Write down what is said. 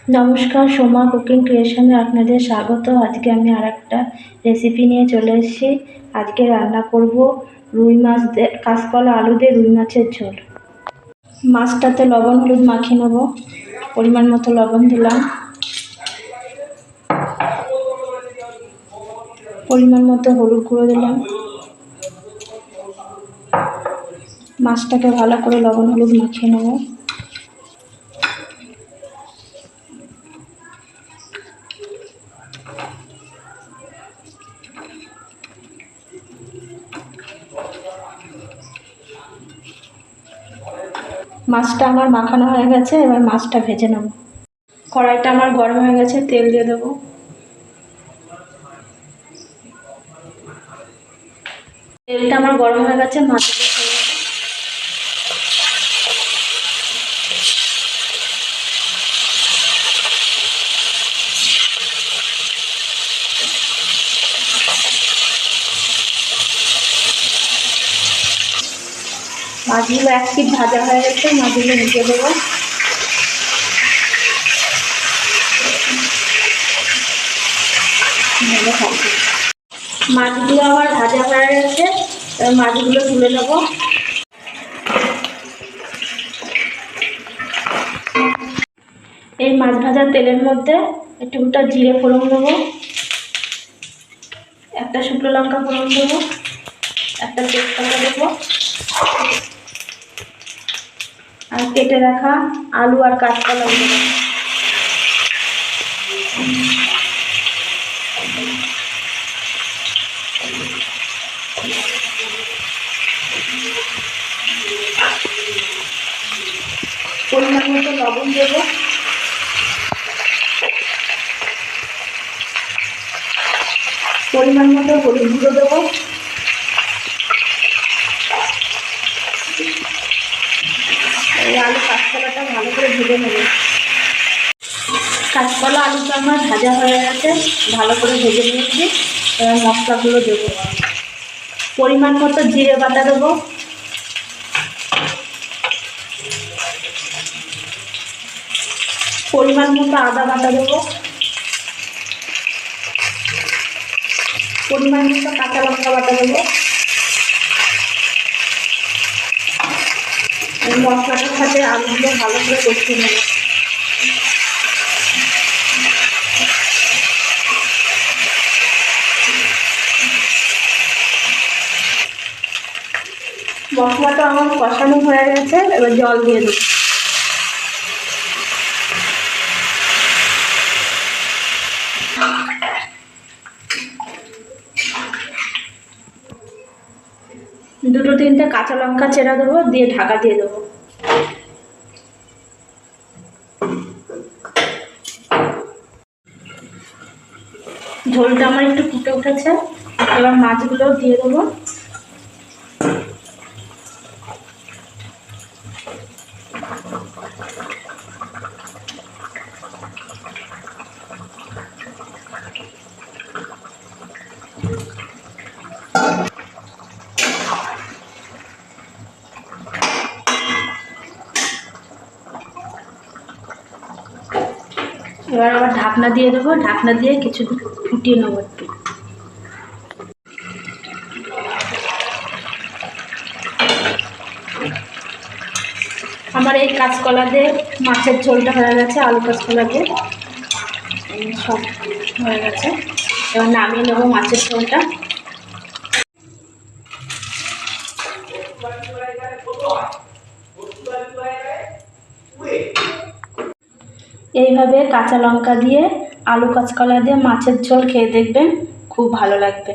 নমস্কার, সোমা কুকিং ক্রিয়েশনে আপনাদের স্বাগত। আজকে আমি আরেকটা রেসিপি নিয়ে চলে এসেছি। আজকে রান্না করব রুই মাছ দিয়ে কাঁচকলা আলু দিয়ে রুই মাছের ঝোল। মাছটাতে লবণ হলুদ মাখিয়ে নেব। পরিমাণ মতো লবণ দিলাম, পরিমাণ মতো হলুদ গুঁড়ো দিলাম। মাছটাকে ভালো করে লবণ হলুদ মাখিয়ে নেব। মাছটা আমার মাখানো হয়ে গেছে, এবার মাছটা ভেজে নেব। কড়াইটা আমার গরম হয়ে গেছে, তেল দিয়ে দেবো। তেলটা আমার গরম হয়ে গেছে, মাছটা মাছগুলো এক পিঠ ভাজা হয়ে গেছে, মাছগুলো ঢেকে দেবো। মাছগুলো আবার ভাজা হয়ে গেছে, মাছগুলো তুলে নেব। এই মাছ ভাজার তেলের মধ্যে একটুটা জিরে ফোড়ন দেবো, একটা শুকনো লঙ্কা ফোড়ন দেবো, একটা তেজপাতা দেবো, আর কেটে রাখা আলু আর কাঁচকলা দেবো। পরিমাণ মতো লবণ দেবো, পরিমাণ মতো হলুদ গুঁড়ো দেবো, এই আলু কাঁচকলাটা ভালো করে ভেজে নেব। কাঁচকলা আলুটা আমার ভাজা হয়ে গেছে, ভালো করে ভেজে নিয়েছি। এবার মশলাগুলো দেবো। পরিমাণ মতো জিরে বাটা দেবো, পরিমাণ মতো আদা বাটা দেবো, পরিমাণ মতো কাঁচা লঙ্কা বাটা দেবো। এই মশলাটার সাথে আলুগুলো ভালো করে কষিয়ে নেব। মশলাটা আমার কষানো হয়ে গেছে, এবার জল দিয়ে দেবো। দুটো তিনটে কাঁচা লঙ্কা চেরা দেবো, দিয়ে ঢাকা দিয়ে দেবো। ঝোলটা আমার একটু ফুটে উঠেছে, এবার মাছগুলো দিয়ে দেবো। এবার আবার ঢাকনা দিয়ে দেবো, ঢাকনা দিয়ে কিছু ফুটিয়ে নেবো একটু। আমার এই কাঁচকলা দিয়ে মাছের ঝোলটা হয়ে গেছে, আলু কাঁচকলা দিয়ে সব হয়ে গেছে। এবার নামিয়ে নেবো মাছের ঝোলটা। এইভাবে কাঁচা লঙ্কা দিয়ে আলু কাঁচকলা দিয়ে মাছের ঝোল খেয়ে দেখবেন, খুব ভালো লাগবে।